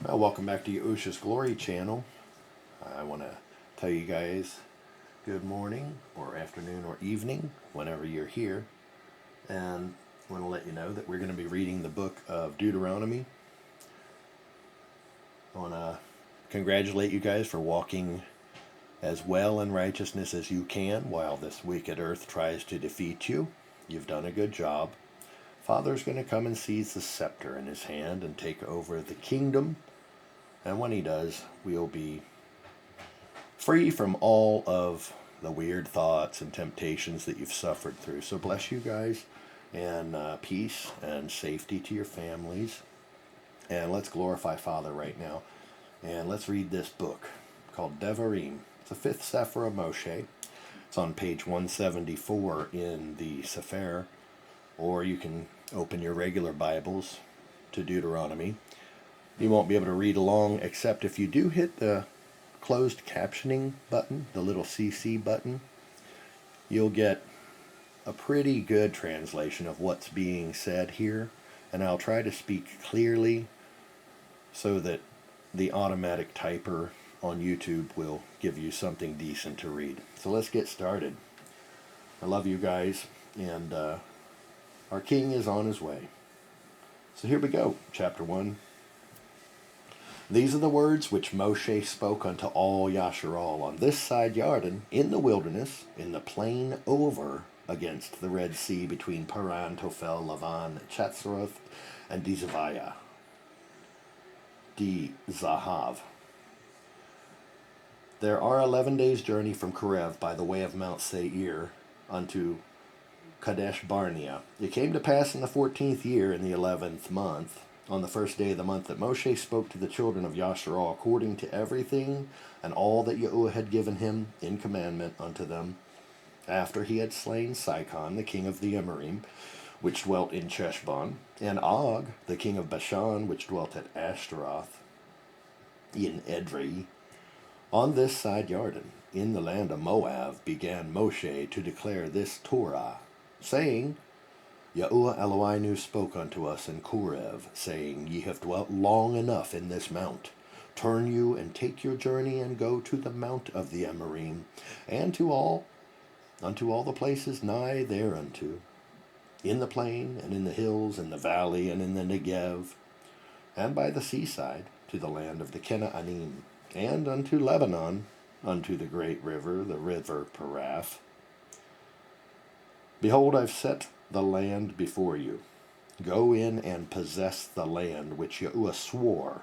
Well, welcome back to Yahushua's Glory channel. I want to tell you guys good morning or afternoon or evening whenever you're here. And I want to let you know that we're going to be reading the book of Deuteronomy. I want to congratulate you guys for walking as well in righteousness as you can while this wicked earth tries to defeat you. You've done a good job. Father's going to come and seize the scepter in his hand and take over the kingdom. And when he does, we'll be free from all of the weird thoughts and temptations that you've suffered through. So bless you guys, and peace and safety to your families. And let's glorify Father right now. And let's read this book called Devarim. It's the fifth Sefer of Moshe. It's on page 174 in the Sefer, or you can open your regular Bibles to Deuteronomy. You won't be able to read along except if you do hit the closed captioning button, the little CC button. You'll get a pretty good translation of what's being said here, and I'll try to speak clearly so that the automatic typer on YouTube will give you something decent to read. So let's get started. I love you guys, and our King is on his way. So here we go, chapter 1. These are the words which Moshe spoke unto all Yasharal on this side Jordan, in the wilderness, in the plain over against the Red Sea, between Paran, Tophel, Lavan, Chatzeroth, and Dizahav. There are 11 days' journey from Korev by the way of Mount Seir unto Kadesh Barnea. It came to pass in the 14th year, in the 11th month, on the first day of the month, that Moshe spoke to the children of Yasharal according to everything and all that Yahuwah had given him in commandment unto them, after he had slain Sihon, the king of the Amorim, which dwelt in Cheshbon, and Og, the king of Bashan, which dwelt at Ashtaroth, in Edrei. On this side Jordan, in the land of Moab, began Moshe to declare this Torah, saying, Yahuwah Eloheinu spoke unto us in Korev, saying, Ye have dwelt long enough in this mount. Turn you and take your journey and go to the mount of the Amorim, and unto all the places nigh thereunto, in the plain and in the hills, in the valley and in the Negev, and by the seaside, to the land of the Kenaanim, and unto Lebanon, unto the great river, the river Paraph. Behold, I've set the land before you. Go in and possess the land which Yahuwah swore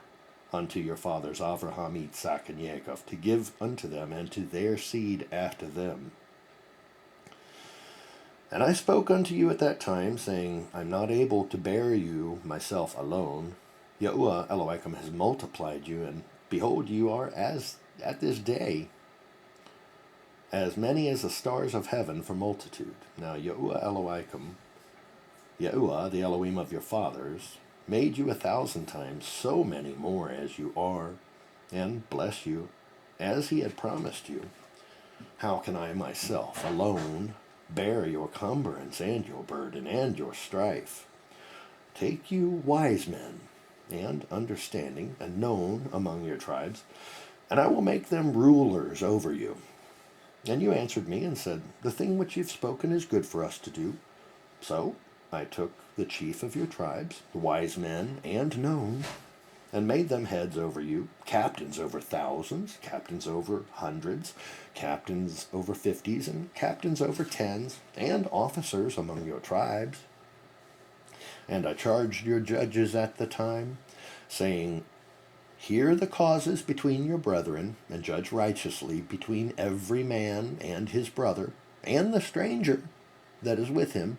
unto your fathers Avraham, Isaac, and Jacob, to give unto them and to their seed after them. And I spoke unto you at that time, saying, I'm not able to bear you myself alone. Yahuwah Elohim has multiplied you, and behold, you are as at this day as many as the stars of heaven for multitude. Now Yahuwah Elohim, Yahuwah, the Elohim of your fathers, made you 1,000 times so many more as you are, and bless you, as he had promised you. How can I myself alone bear your cumbrance and your burden and your strife? Take you wise men and understanding and known among your tribes, and I will make them rulers over you. And you answered me and said, The thing which you've spoken is good for us to do. So I took the chief of your tribes, the wise men and known, and made them heads over you, captains over thousands, captains over hundreds, captains over 50s, and captains over 10s, and officers among your tribes. And I charged your judges at the time, saying, Hear the causes between your brethren, and judge righteously between every man and his brother, and the stranger that is with him.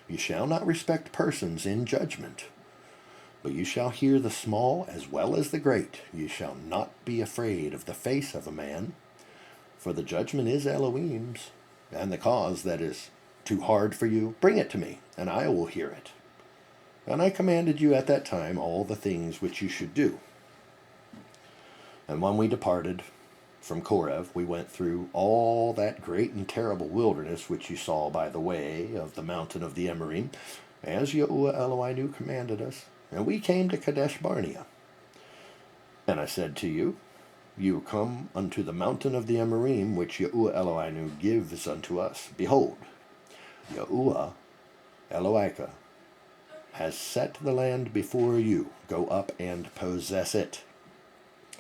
You shall not respect persons in judgment, but you shall hear the small as well as the great. You shall not be afraid of the face of a man, for the judgment is Elohim's, and the cause that is too hard for you, bring it to me, and I will hear it. And I commanded you at that time all the things which you should do. And when we departed from Korev, we went through all that great and terrible wilderness which you saw by the way of the mountain of the Amorim, as Yahuwah Eloheinu commanded us. And we came to Kadesh Barnea. And I said to you, you come unto the mountain of the Amorim, which Yahuwah Eloheinu gives unto us. Behold, Yahuwah Eloheka has set the land before you. Go up and possess it.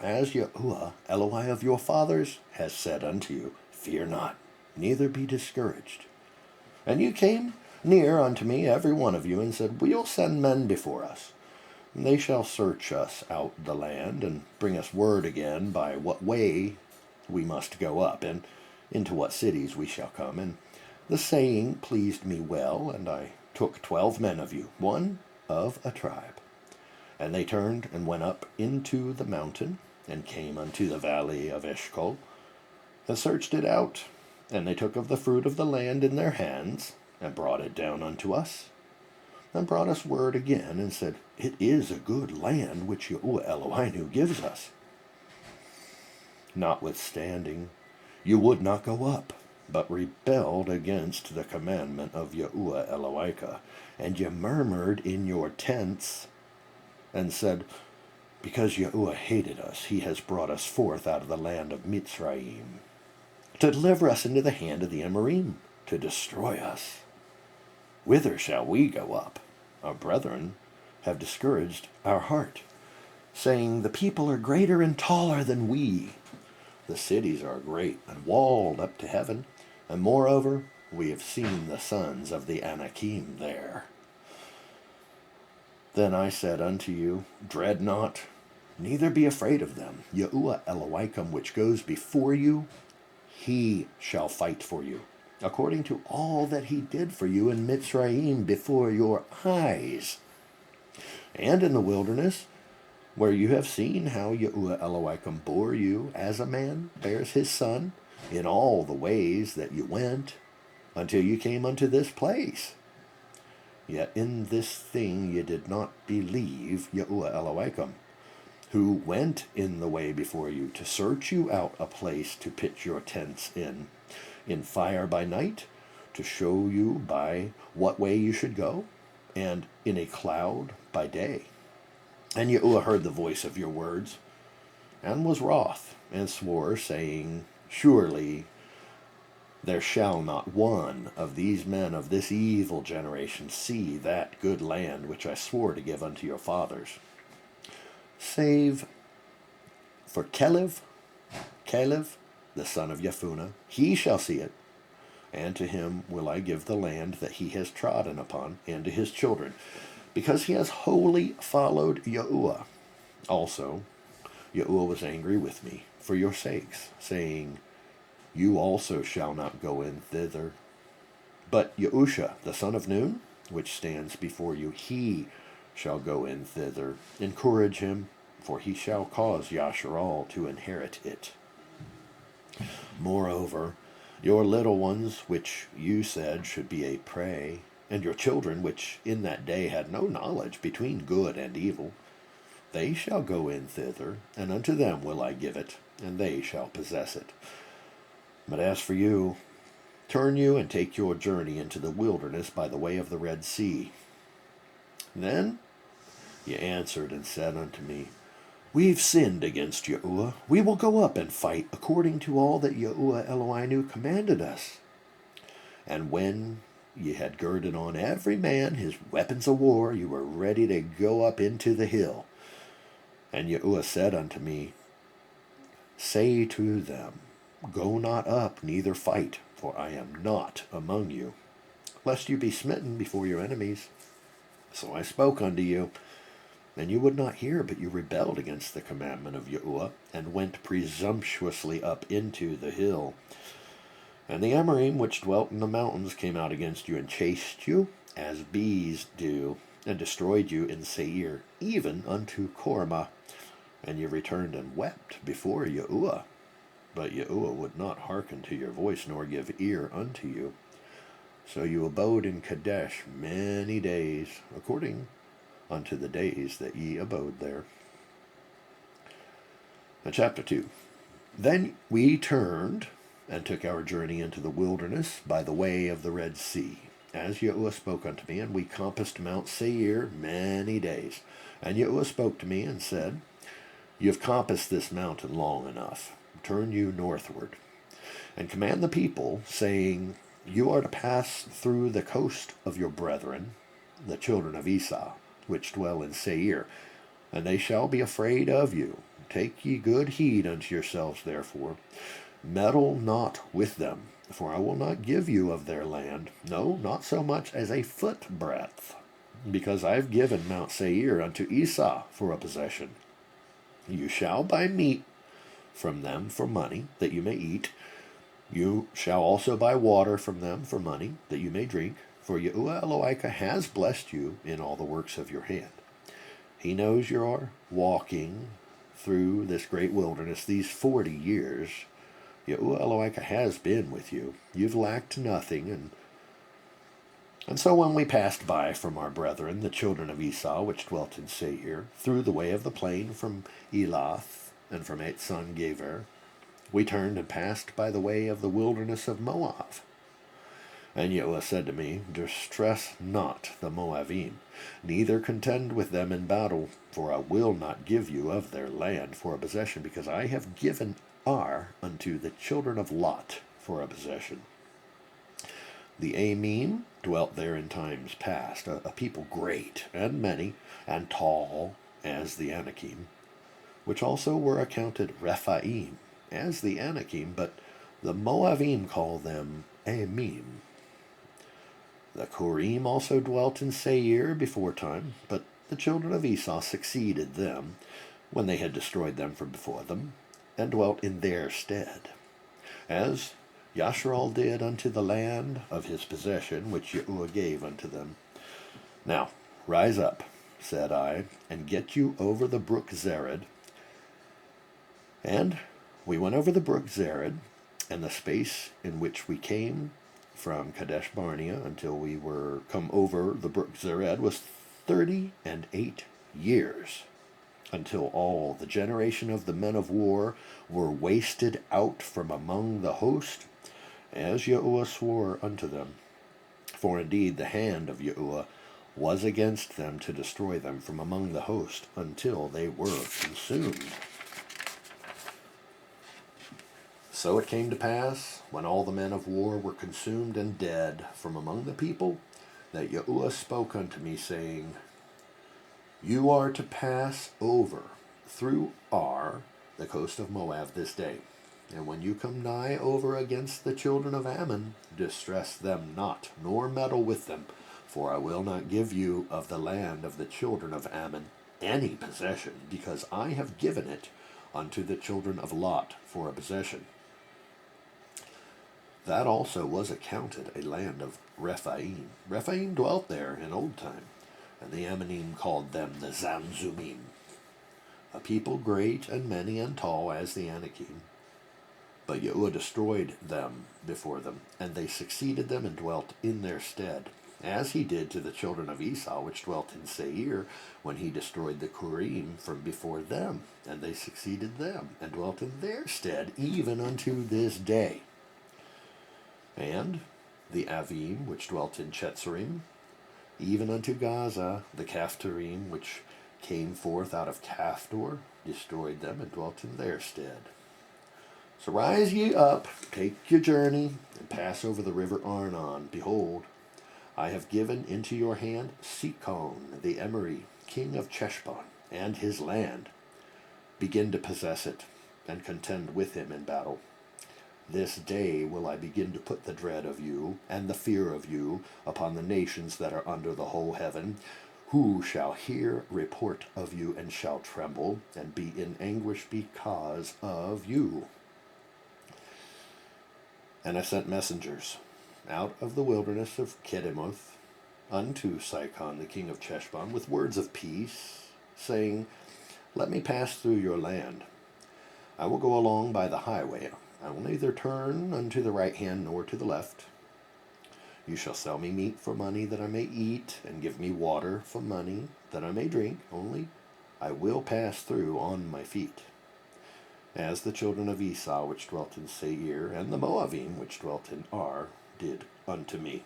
As Yahuwah Elohai of your fathers has said unto you, fear not, neither be discouraged. And you came near unto me, every one of you, and said, we'll send men before us. And they shall search us out the land, and bring us word again by what way we must go up, and into what cities we shall come. And the saying pleased me well, and I took 12 men of you, one of a tribe. And they turned and went up into the mountain, and came unto the valley of Eshcol, and searched it out. And they took of the fruit of the land in their hands, and brought it down unto us, and brought us word again, and said, it is a good land which Yahuwah Eloheinu gives us. Notwithstanding, you would not go up, but rebelled against the commandment of Yahuwah Eloheka, and ye murmured in your tents, and said, because Yahuwah hated us, he has brought us forth out of the land of Mitzrayim, to deliver us into the hand of the Amorim, to destroy us. Whither shall we go up? Our brethren have discouraged our heart, saying, the people are greater and taller than we. The cities are great and walled up to heaven, and moreover, we have seen the sons of the Anakim there. Then I said unto you, dread not, neither be afraid of them. Yahuwah Elohim, which goes before you, he shall fight for you, according to all that he did for you in Mitzrayim before your eyes. And in the wilderness, where you have seen how Yahuwah Elohim bore you as a man bears his son, in all the ways that you went, until you came unto this place. Yet in this thing ye did not believe Yahuwah Elohim, who went in the way before you to search you out a place to pitch your tents in fire by night, to show you by what way you should go, and in a cloud by day. And Yahuwah heard the voice of your words, and was wroth, and swore, saying, surely there shall not one of these men of this evil generation see that good land which I swore to give unto your fathers, save for Caleb, the son of Jephunneh, he shall see it, and to him will I give the land that he has trodden upon, and to his children, because he has wholly followed Yahuwah. Also, Yahuwah was angry with me for your sakes, saying, you also shall not go in thither. But Yahusha, the son of Nun, which stands before you, he shall go in thither. Encourage him, for he shall cause Yasharal to inherit it. Moreover, your little ones, which you said should be a prey, and your children, which in that day had no knowledge between good and evil, they shall go in thither, and unto them will I give it, and they shall possess it. But as for you, turn you and take your journey into the wilderness by the way of the Red Sea. Then ye answered and said unto me, we've sinned against Yahuwah. We will go up and fight according to all that Yahuwah Eloheinu commanded us. And when ye had girded on every man his weapons of war, you were ready to go up into the hill. And Yahuwah said unto me, say to them, go not up, neither fight, for I am not among you, lest you be smitten before your enemies. So I spoke unto you, and you would not hear, but you rebelled against the commandment of Yahuwah, and went presumptuously up into the hill. And the Amorim which dwelt in the mountains came out against you, and chased you, as bees do, and destroyed you in Seir, even unto Kormah. And you returned and wept before Yahuwah. But Yahuwah would not hearken to your voice, nor give ear unto you. So you abode in Kadesh many days, according unto the days that ye abode there. And chapter 2. Then we turned and took our journey into the wilderness by the way of the Red Sea, as Yahuwah spoke unto me, and we compassed Mount Seir many days. And Yahuwah spoke to me and said, You have compassed this mountain long enough. Turn you northward, and command the people, saying, You are to pass through the coast of your brethren, the children of Esau, which dwell in Seir, and they shall be afraid of you. Take ye good heed unto yourselves, therefore. Meddle not with them, for I will not give you of their land, no, not so much as a foot breadth, because I have given Mount Seir unto Esau for a possession. You shall buy meat from them for money, that you may eat. You shall also buy water from them for money, that you may drink, for Yahuwah Elohika has blessed you in all the works of your hand. He knows you are walking through this great wilderness these 40 years. Yahuwah Elohika has been with you. You've lacked nothing. And so when we passed by from our brethren, the children of Esau, which dwelt in Seir, through the way of the plain from Elath and from Etzon Gever, we turned and passed by the way of the wilderness of Moab. And Yahuwah said to me, Distress not the Moabim, neither contend with them in battle, for I will not give you of their land for a possession, because I have given Ar unto the children of Lot for a possession. The Amim dwelt there in times past, a people great and many, and tall as the Anakim, which also were accounted Rephaim as the Anakim, but the Moabim call them Amim. The Chorim also dwelt in Seir before time, but the children of Esau succeeded them when they had destroyed them from before them, and dwelt in their stead, as Yasharal did unto the land of his possession, which Yahuwah gave unto them. Now, rise up, said I, and get you over the brook Zered. And we went over the brook Zered, and the space in which we came from Kadesh Barnea until we were come over the brook Zered was 38 years, until all the generation of the men of war were wasted out from among the host, as Yahuwah swore unto them. For indeed the hand of Yahuwah was against them to destroy them from among the host, until they were consumed. So it came to pass, when all the men of war were consumed and dead from among the people, that Yahuwah spoke unto me, saying, You are to pass over through Ar, the coast of Moab, this day. And when you come nigh over against the children of Ammon, distress them not, nor meddle with them, for I will not give you of the land of the children of Ammon any possession, because I have given it unto the children of Lot for a possession. That also was accounted a land of Rephaim. Rephaim dwelt there in old time, and the Ammonim called them the Zamzumim, a people great and many and tall as the Anakim. But Yahuwah destroyed them before them, and they succeeded them and dwelt in their stead, as he did to the children of Esau, which dwelt in Seir, when he destroyed the Chorim from before them, and they succeeded them, and dwelt in their stead, even unto this day. And the Avim, which dwelt in Chetzerim, even unto Gaza, the Caphtorim, which came forth out of Caphtor, destroyed them, and dwelt in their stead. So rise ye up, take your journey, and pass over the river Arnon. Behold, I have given into your hand Sikon the Emery, king of Cheshbon, and his land. Begin to possess it, and contend with him in battle. This day will I begin to put the dread of you, and the fear of you, upon the nations that are under the whole heaven, who shall hear report of you, and shall tremble, and be in anguish because of you. And I sent messengers out of the wilderness of Kedemoth unto Sikon the king of Cheshbon with words of peace, saying, Let me pass through your land. I will go along by the highway. I will neither turn unto the right hand nor to the left. You shall sell me meat for money that I may eat, and give me water for money that I may drink. Only I will pass through on my feet, as the children of Esau which dwelt in Seir, and the Moabim which dwelt in Ar, did unto me,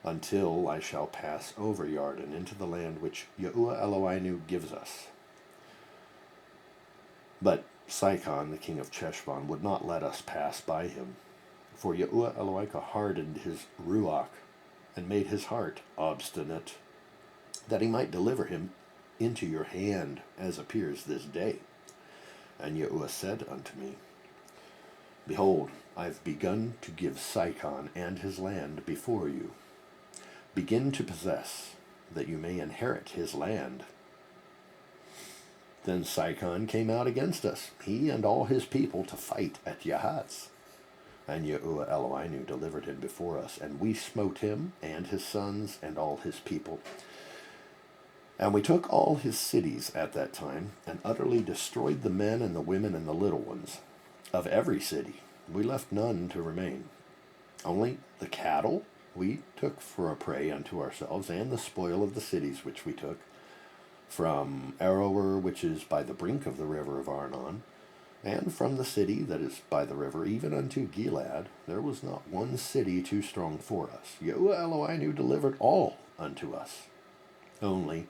until I shall pass over Yarden into the land which Yahuwah Elohinu gives us. But Sihon, the king of Cheshbon, would not let us pass by him. For Yahuwah Eloheka hardened his ruach, and made his heart obstinate, that he might deliver him into your hand, as appears this day. And Yahuwah said unto me, Behold, I have begun to give Sihon and his land before you. Begin to possess, that you may inherit his land. Then Sihon came out against us, he and all his people, to fight at Yahatz. And Yahuwah Elohenu delivered him before us, and we smote him and his sons and all his people. And we took all his cities at that time, and utterly destroyed the men and the women and the little ones of every city. We left none to remain. Only the cattle we took for a prey unto ourselves, and the spoil of the cities which we took, from Aroer, which is by the brink of the river of Arnon, and from the city that is by the river, even unto Gilad, there was not one city too strong for us. Yahuwah Elohenu delivered all unto us. Only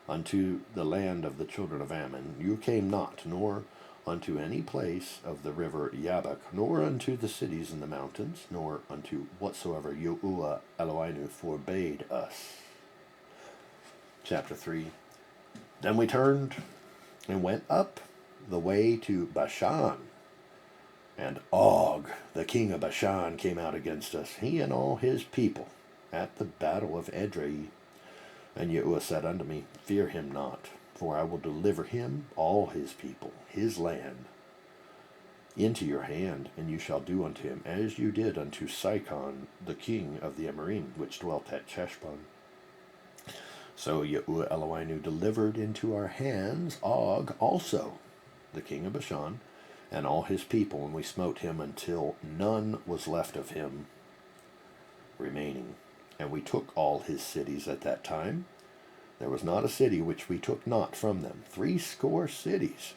unto the land of the children of Ammon you came not, nor unto any place of the river Yabok, nor unto the cities in the mountains, nor unto whatsoever Yahuwah Elohenu forbade us. Chapter 3. Then we turned and went up the way to Bashan, and Og, the king of Bashan, came out against us, he and all his people, at the battle of Edrei. And Yahuwah said unto me, Fear him not, for I will deliver him, all his people, his land, into your hand, and you shall do unto him as you did unto Sihon, the king of the Amorim, which dwelt at Cheshbon. So Yahuwah Elohenu delivered into our hands Og also, the king of Bashan, and all his people, and we smote him until none was left of him remaining. And we took all his cities at that time. There was not a city which we took not from them, 80 cities.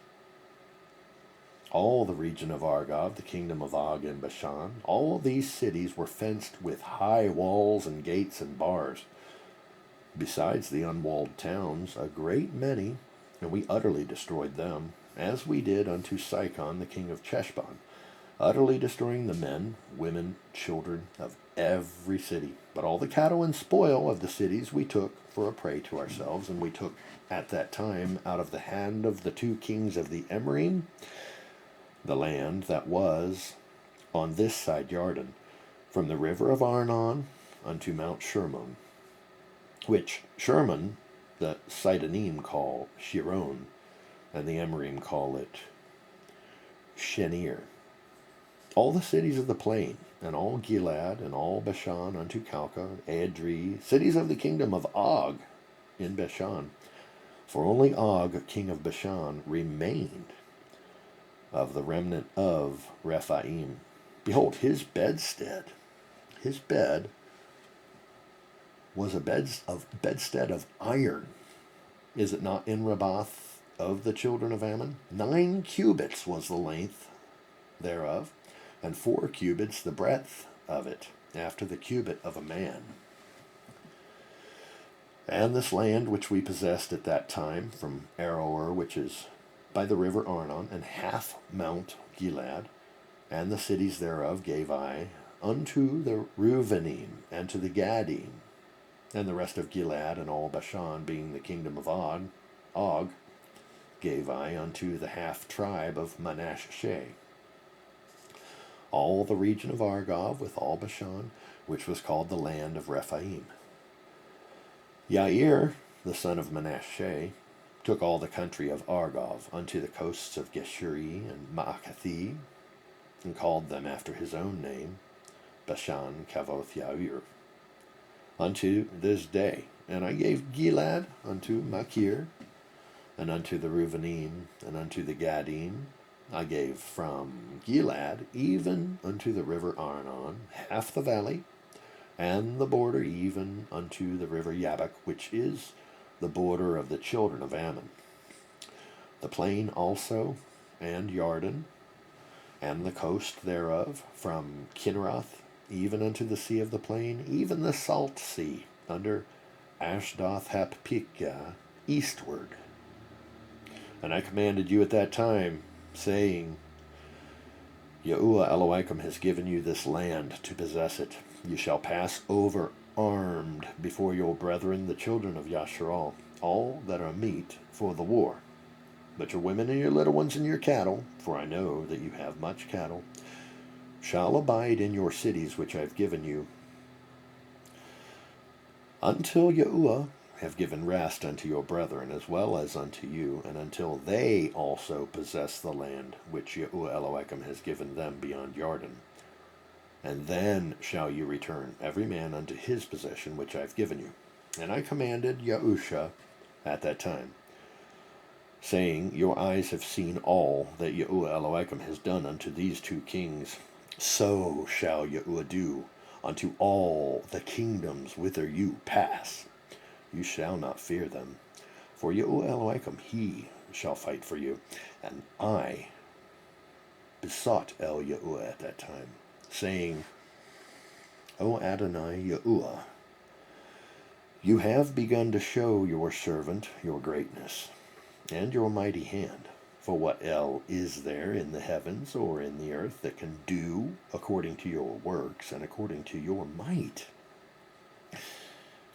All the region of Argob, the kingdom of Og in Bashan, all these cities were fenced with high walls and gates and bars. Besides the unwalled towns, a great many, and we utterly destroyed them, as we did unto Sihon, the king of Cheshbon, utterly destroying the men, women, children of every city. But all the cattle and spoil of the cities we took for a prey to ourselves, and we took at that time out of the hand of the 2 kings of the Amorim the land that was on this side Jordan, from the river of Arnon unto Mount Shermon, which Shermon the Sidonim call Shiron, and the Amorim call it Shenir. All the cities of the plain, and all Gilad, and all Bashan unto Calca, Edrei, cities of the kingdom of Og in Bashan. For only Og, king of Bashan, remained of the remnant of Rephaim. Behold, his bedstead, his bed was a bedstead of iron. Is it not in Rabbath of the children of Ammon? 9 cubits was the length thereof, and 4 cubits the breadth of it, after the cubit of a man. And this land which we possessed at that time, from Aroer, which is by the river Arnon, and half Mount Gilad, and the cities thereof gave I unto the Reuvenim, and to the Gadim, and the rest of Gilad, and all Bashan, being the kingdom of Og, gave I unto the half tribe of Manasseh. All the region of Argob with all Bashan, which was called the land of Rephaim. Yair, the son of Manasseh, took all the country of Argob unto the coasts of Geshuri and Ma'akathi, and called them after his own name, Bashan Kavoth Yair, unto this day. And I gave Gilad unto Machir, and unto the Reuvenim, and unto the Gadim, I gave from Gilad even unto the river Arnon, half the valley, and the border even unto the river Yabok, which is the border of the children of Ammon. The plain also, and Jordan, and the coast thereof, from Kinneroth even unto the sea of the plain, even the salt sea, under Ashdoth Hapikah, eastward. And I commanded you at that time, saying, Yahuwah Elohim has given you this land to possess it. You shall pass over armed before your brethren, the children of Yasharal, all that are meet for the war. But your women and your little ones and your cattle, for I know that you have much cattle, shall abide in your cities which I have given you, until Yahuwah have given rest unto your brethren as well as unto you, and until they also possess the land which Yahuwah Elohim has given them beyond Jordan. And then shall you return every man unto his possession which I have given you. And I commanded Yahusha at that time, saying, Your eyes have seen all that Yahuwah Elohim has done unto these two kings. So shall Yahuwah do unto all the kingdoms whither you pass. You shall not fear them, for Yahuwah Elohim, he shall fight for you. And I besought El Yahuwah at that time, saying, O Adonai Yahuwah, you have begun to show your servant your greatness and your mighty hand. For what El is there in the heavens or in the earth that can do according to your works and according to your might?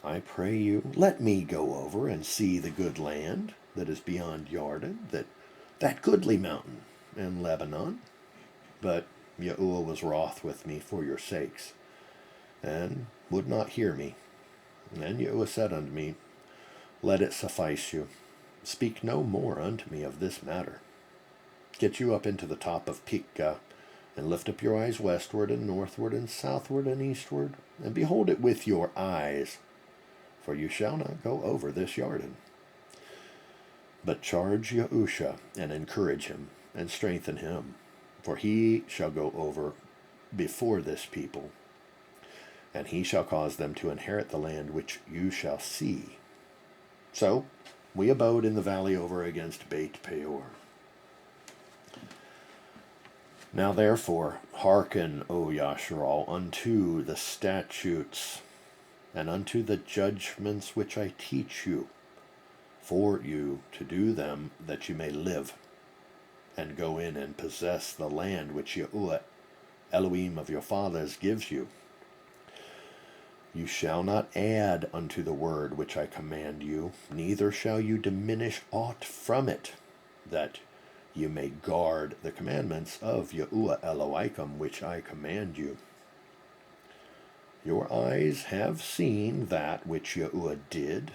I pray you, let me go over and see the good land that is beyond Jordan, that goodly mountain in Lebanon. But Yahuwah was wroth with me for your sakes, and would not hear me. And Yahuwah said unto me, Let it suffice you. Speak no more unto me of this matter. Get you up into the top of Pekah, and lift up your eyes westward and northward and southward and eastward, and behold it with your eyes, for you shall not go over this Jordan. But charge Yahusha, and encourage him, and strengthen him, for he shall go over before this people, and he shall cause them to inherit the land which you shall see. So we abode in the valley over against Beit Peor. Now therefore hearken, O Yasharal, unto the statutes and unto the judgments which I teach you, for you to do them, that you may live, and go in and possess the land which Yahuwah Elohim of your fathers gives you. You shall not add unto the word which I command you, neither shall you diminish aught from it, that you may guard the commandments of Yahuwah Elohim which I command you. Your eyes have seen that which Yahuwah did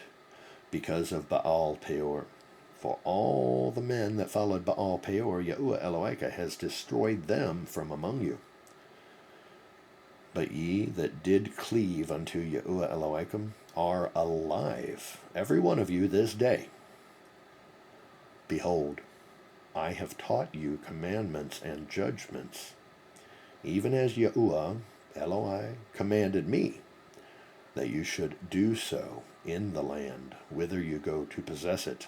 because of Baal Peor. For all the men that followed Baal Peor, Yahuwah Elohim has destroyed them from among you. But ye that did cleave unto Yahuwah Elohim are alive, every one of you this day. Behold, I have taught you commandments and judgments, even as Yahuwah Elohim commanded me, that you should do so in the land whither you go to possess it.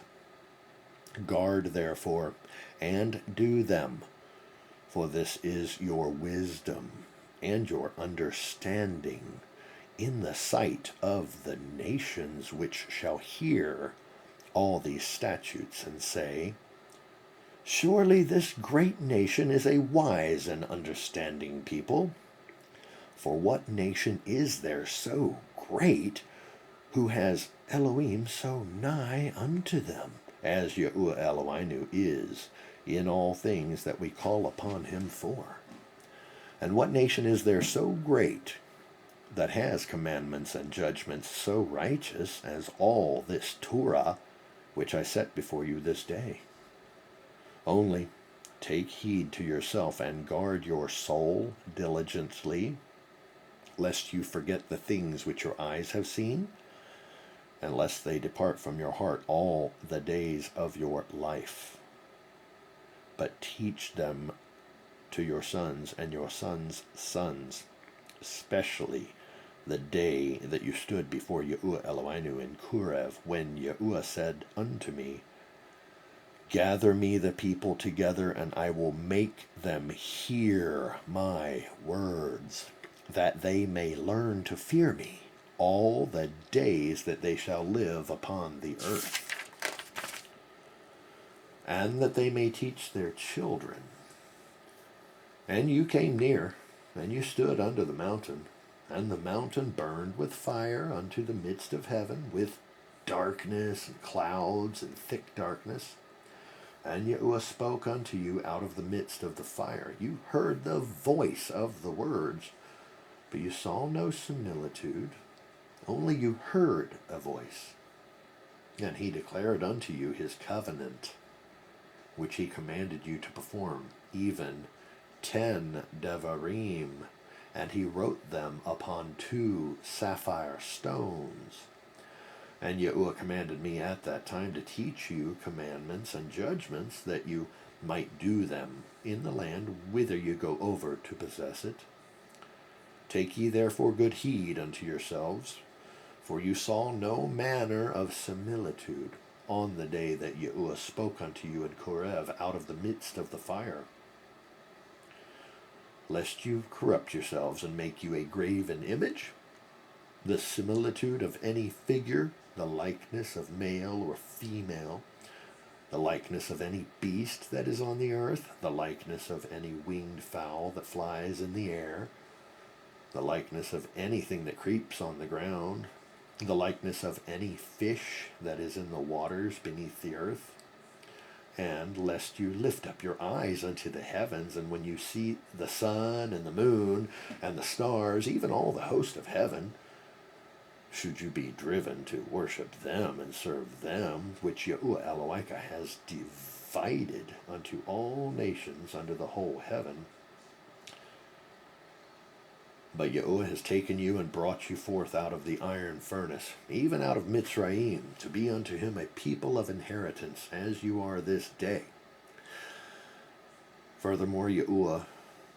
Guard therefore, and do them, for this is your wisdom and your understanding in the sight of the nations which shall hear all these statutes and say, Surely this great nation is a wise and understanding people. For what nation is there so great who has Elohim so nigh unto them, as Yahuwah Elohim is in all things that we call upon him for? And what nation is there so great that has commandments and judgments so righteous as all this Torah which I set before you this day? Only take heed to yourself and guard your soul diligently, lest you forget the things which your eyes have seen, and lest they depart from your heart all the days of your life. But teach them to your sons and your sons' sons, especially the day that you stood before Yahuwah Elohim in Kurev, when Yahuwah said unto me, Gather me the people together, and I will make them hear my words, that they may learn to fear me all the days that they shall live upon the earth. and that they may teach their children. And you came near, and you stood under the mountain, and the mountain burned with fire unto the midst of heaven, with darkness and clouds and thick darkness. And Yahuwah spoke unto you out of the midst of the fire. You heard the voice of the words, but you saw no similitude, only you heard a voice. And he declared unto you his covenant, which he commanded you to perform, even 10 devarim, and he wrote them upon 2 sapphire stones. And Yahuwah commanded me at that time to teach you commandments and judgments, that you might do them in the land whither you go over to possess it. Take ye therefore good heed unto yourselves, for you saw no manner of similitude on the day that Yahuwah spoke unto you in Korev out of the midst of the fire, lest you corrupt yourselves and make you a graven image, the similitude of any figure, the likeness of male or female, the likeness of any beast that is on the earth, the likeness of any winged fowl that flies in the air, the likeness of anything that creeps on the ground, the likeness of any fish that is in the waters beneath the earth. And lest you lift up your eyes unto the heavens, and when you see the sun and the moon and the stars, even all the host of heaven, should you be driven to worship them and serve them, which Yahuwah Elohika has divided unto all nations under the whole heaven. But Yahuwah has taken you and brought you forth out of the iron furnace, even out of Mitzrayim, to be unto him a people of inheritance, as you are this day. Furthermore, Yahuwah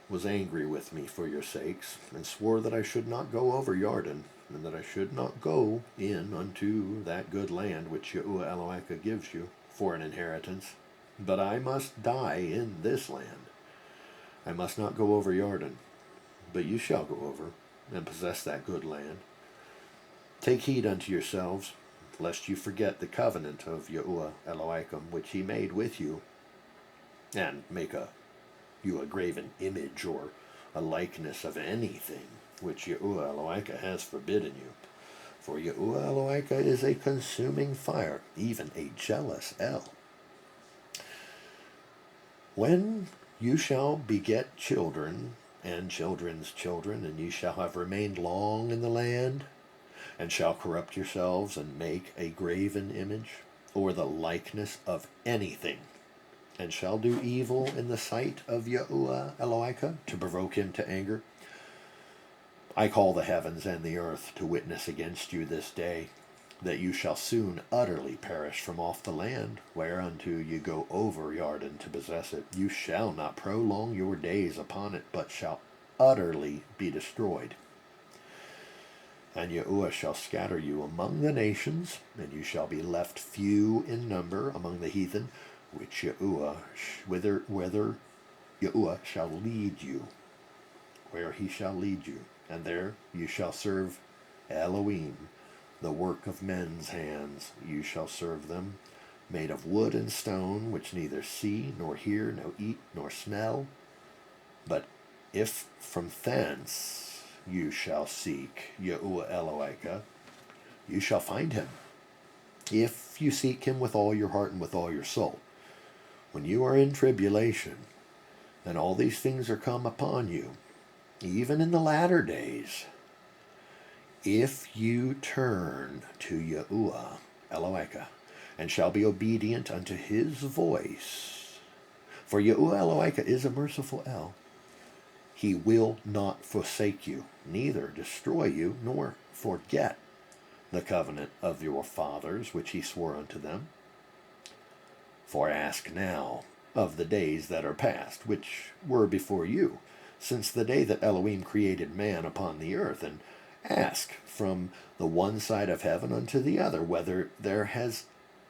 was angry with me for your sakes, and swore that I should not go over Jordan, and that I should not go in unto that good land which Yahuwah Elohika gives you for an inheritance, but I must die in this land. I must not go over Jordan, but you shall go over and possess that good land. Take heed unto yourselves, lest you forget the covenant of Yahuwah Elohim, which he made with you, and make you a graven image or a likeness of anything which Yahuwah Elohim has forbidden you. For Yahuwah Elohim is a consuming fire, even a jealous El. When you shall beget children, and children's children, and ye shall have remained long in the land, and shall corrupt yourselves, and make a graven image, or the likeness of anything, and shall do evil in the sight of Yahuwah Elohika, to provoke him to anger, I call the heavens and the earth to witness against you this day, that you shall soon utterly perish from off the land, whereunto you go over Jordan to possess it. You shall not prolong your days upon it, but shall utterly be destroyed. And Yahuwah shall scatter you among the nations, and you shall be left few in number among the heathen, which Yahuwah, whither Yahuwah shall lead you, where he shall lead you, and there you shall serve Elohim, the work of men's hands. You shall serve them, made of wood and stone, which neither see, nor hear, nor eat, nor smell. But if from thence you shall seek Yahuwah Elohika, you shall find him, if you seek him with all your heart and with all your soul. When you are in tribulation, and all these things are come upon you, even in the latter days, if you turn to Yahuwah Elohika, and shall be obedient unto his voice, for Yahuwah Elohika is a merciful El, he will not forsake you, neither destroy you, nor forget the covenant of your fathers, which he swore unto them. For ask now of the days that are past, which were before you, since the day that Elohim created man upon the earth, and ask from the one side of heaven unto the other, whether there has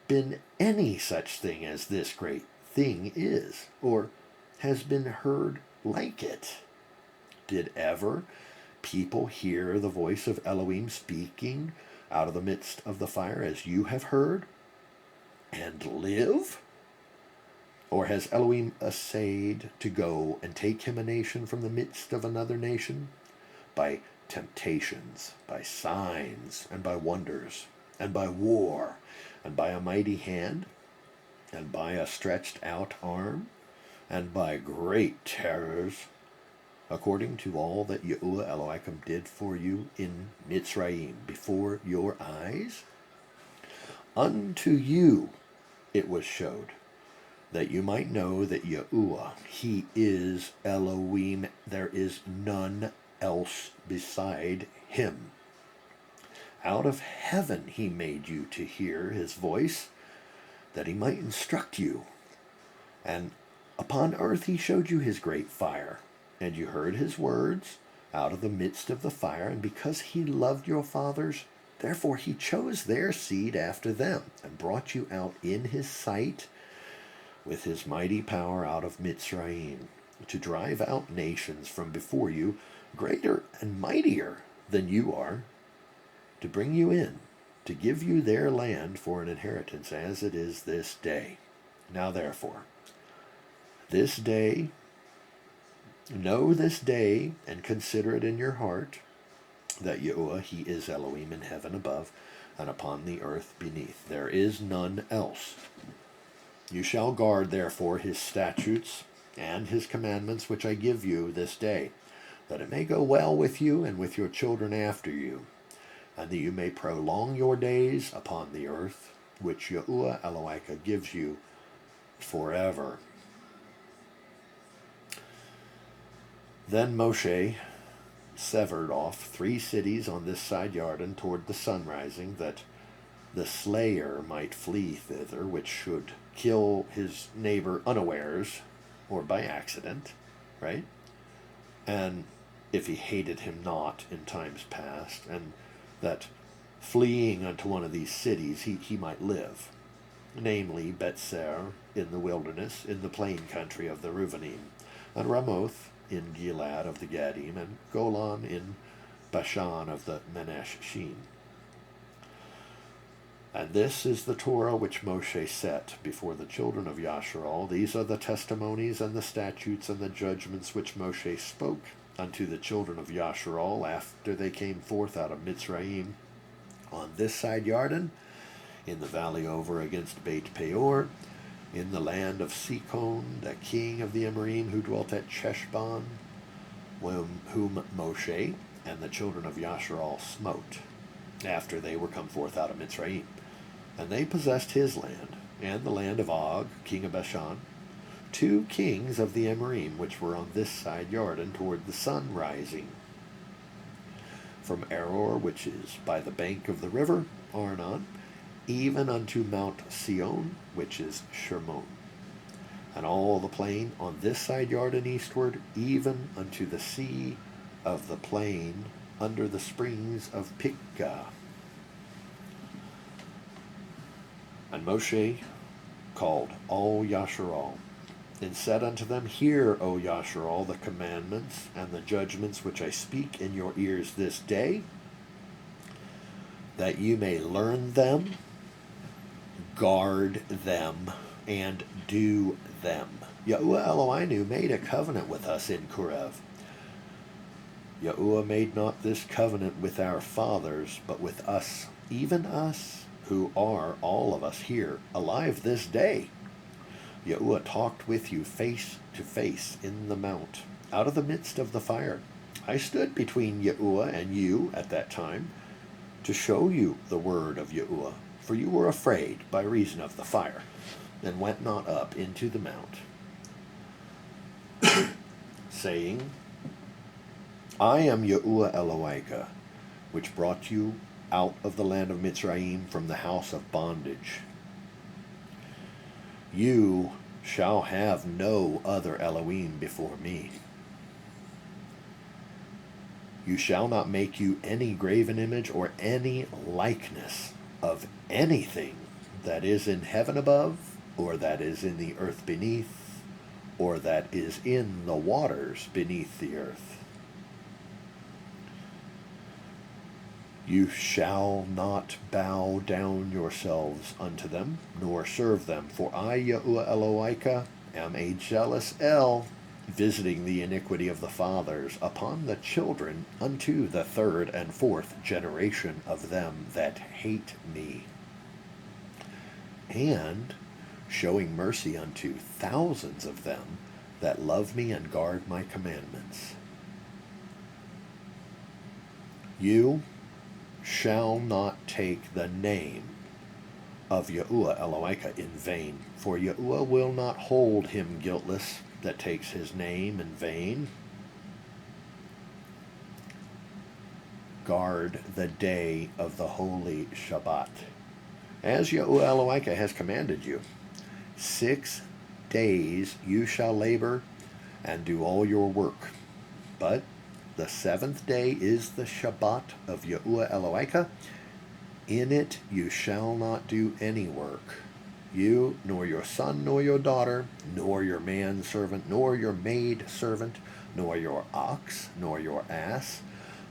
been any such thing as this great thing is, or has been heard like it. Did ever people hear the voice of Elohim speaking out of the midst of the fire, as you have heard, and live? Or has Elohim essayed to go and take him a nation from the midst of another nation? By temptations, by signs, and by wonders, and by war, and by a mighty hand, and by a stretched out arm, and by great terrors, according to all that Yahuwah Elohim did for you in Mitzrayim before your eyes? Unto you it was showed, that you might know that Yahuwah, he is Elohim, there is none else beside him. Out of heaven he made you to hear his voice, that he might instruct you. And upon earth he showed you his great fire, and you heard his words out of the midst of the fire. And because he loved your fathers, therefore he chose their seed after them, and brought you out in his sight with his mighty power out of Mitzrayim, to drive out nations from before you, greater and mightier than you are, to bring you in, to give you their land for an inheritance, as it is this day. Now therefore, this day, know this day, and consider it in your heart, that Yahuwah, he is Elohim in heaven above, and upon the earth beneath. There is none else. You shall guard, therefore, his statutes and his commandments, which I give you this day, that it may go well with you and with your children after you, and that you may prolong your days upon the earth, which Yahuwah Elohim gives you forever. Then Moshe severed off 3 cities on this side Jordan toward the sun rising, that the slayer might flee thither, which should kill his neighbor unawares or by accident, right? And if he hated him not in times past, and that fleeing unto one of these cities he might live, namely Betzer in the wilderness, in the plain country of the Reuvenim, and Ramoth in Gilad of the Gadim, and Golan in Bashan of the Menashim. And this is the Torah which Moshe set before the children of Yasharal. These are the testimonies and the statutes and the judgments which Moshe spoke unto the children of Yasharal after they came forth out of Mitzrayim on this side Jordan, in the valley over against Beit Peor, in the land of Sikon, the king of the Amorim, who dwelt at Cheshbon, whom Moshe and the children of Yasharal smote, after they were come forth out of Mitzrayim. And they possessed his land, and the land of Og, king of Bashan, 2 kings of the Amorim, which were on this side Jordan, toward the sun rising. From Aror, which is by the bank of the river Arnon, even unto Mount Sion, which is Shermon, and all the plain on this side Jordan eastward, even unto the sea of the plain under the springs of Pikgah. And Moshe called all Yasharal, and said unto them, Hear, O Yasharal, the commandments and the judgments which I speak in your ears this day, that you may learn them, guard them, and do them. Yahuwah Elohim made a covenant with us in Korev. Yahuwah made not this covenant with our fathers, but with us, even us, who are all of us here, alive this day. Yahuwah talked with you face to face in the mount, out of the midst of the fire. I stood between Yahuwah and you at that time, to show you the word of Yahuwah, for you were afraid by reason of the fire, and went not up into the mount, saying, I am Yahuwah Elohim, which brought you out of the land of Mitzrayim from the house of bondage. You shall have no other Elohim before me. You shall not make you any graven image or any likeness of anything that is in heaven above, or that is in the earth beneath, or that is in the waters beneath the earth. You shall not bow down yourselves unto them, nor serve them. For I, Yahuwah Elohim, am a jealous El, visiting the iniquity of the fathers upon the children unto the third and fourth generation of them that hate me, and showing mercy unto thousands of them that love me and guard my commandments. You shall not take the name of Yahuwah Elohika in vain, for Yahuwah will not hold him guiltless that takes his name in vain. Guard the day of the holy Shabbat, as Yahuwah Elohika has commanded you. 6 days you shall labor and do all your work, but the 7th day is the Shabbat of Yahuwah Elohika. In it you shall not do any work, you, nor your son, nor your daughter, nor your manservant, nor your maidservant, nor your ox, nor your ass,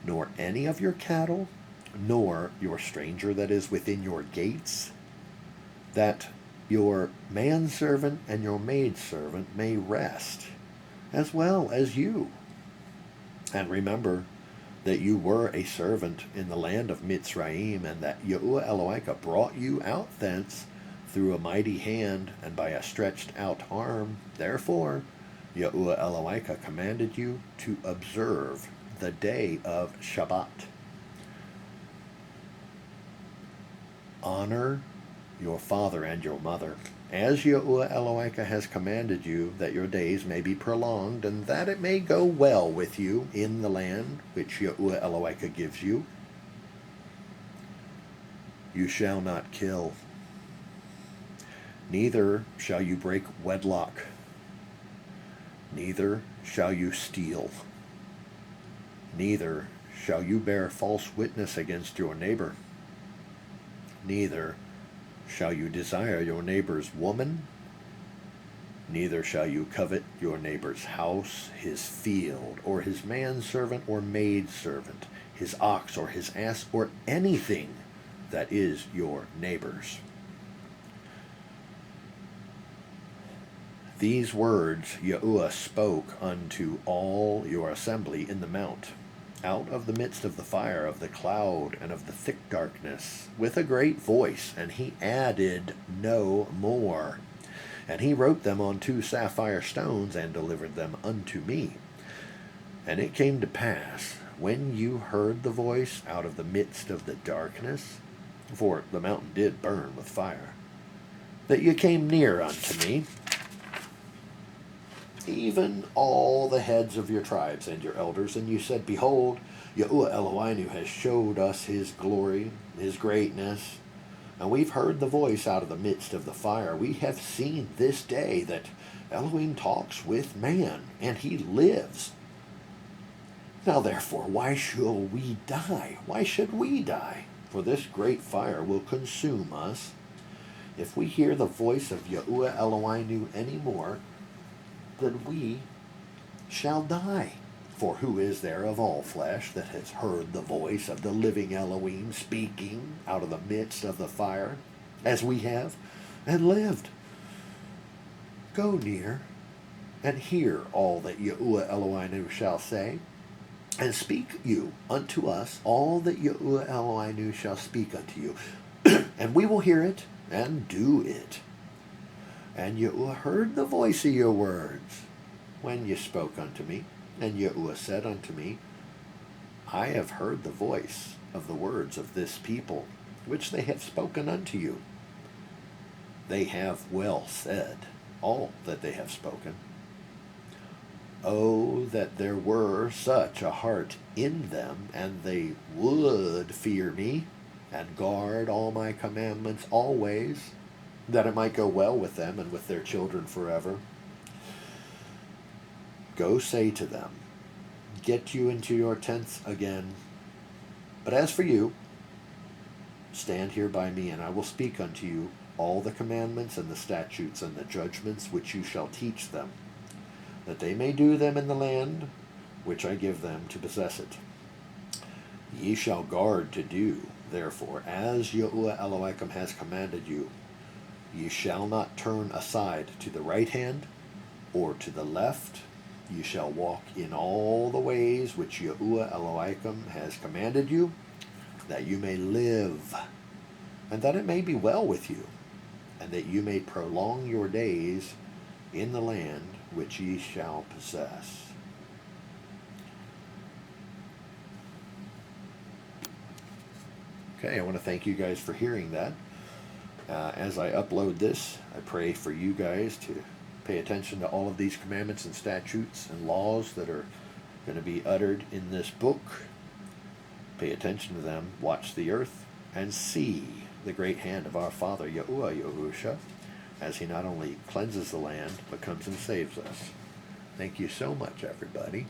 nor any of your cattle, nor your stranger that is within your gates, that your manservant and your maidservant may rest, as well as you. And remember that you were a servant in the land of Mitzrayim, and that Yahuwah Elohika brought you out thence through a mighty hand and by a stretched out arm. Therefore Yahuwah Elohika commanded you to observe the day of Shabbat. Honor your father and your mother, as Yahuwah Elohika has commanded you, that your days may be prolonged, and that it may go well with you in the land which Yahuwah Elohika gives you. You shall not kill, neither shall you break wedlock, neither shall you steal, neither shall you bear false witness against your neighbor, neither shall you desire your neighbor's woman, neither shall you covet your neighbor's house, his field, or his manservant or maidservant, his ox or his ass, or anything that is your neighbor's. These words Yahuwah spoke unto all your assembly in the mount, out of the midst of the fire, of the cloud, and of the thick darkness, with a great voice, and he added no more. And he wrote them on 2 sapphire stones, and delivered them unto me. And it came to pass, when you heard the voice out of the midst of the darkness, for the mountain did burn with fire, that you came near unto me, even all the heads of your tribes and your elders, and you said, Behold, Yahuwah Elohinu has showed us his glory, his greatness, and we've heard the voice out of the midst of the fire. We have seen this day that Elohim talks with man, and he lives. Now therefore, why shall we die? Why should we die? For this great fire will consume us. If we hear the voice of Yahuwah Elohinu any more, then we shall die. For who is there of all flesh that has heard the voice of the living Elohim speaking out of the midst of the fire, as we have, and lived? Go near, and hear all that Yahuwah Elohinu shall say, and speak you unto us all that Yahuwah Elohinu shall speak unto you, and we will hear it, and do it. And Yahuwah heard the voice of your words when you spoke unto me. And Yahuwah said unto me, I have heard the voice of the words of this people, which they have spoken unto you. They have well said all that they have spoken. Oh, that there were such a heart in them, and they would fear me, and guard all my commandments always, that it might go well with them and with their children forever. Go say to them, Get you into your tents again. But as for you, stand here by me, and I will speak unto you all the commandments and the statutes and the judgments which you shall teach them, that they may do them in the land which I give them to possess it. Ye shall guard to do, therefore, as Yahuwah Elohim has commanded you. Ye shall not turn aside to the right hand, or to the left. You shall walk in all the ways which Yahuwah Elohim has commanded you, that you may live, and that it may be well with you, and that you may prolong your days in the land which ye shall possess. Okay, I want to thank you guys for hearing that. As I upload this, I pray for you guys to pay attention to all of these commandments and statutes and laws that are going to be uttered in this book. Pay attention to them, watch the earth, and see the great hand of our Father, Yahuwah Yahusha, as he not only cleanses the land, but comes and saves us. Thank you so much, everybody.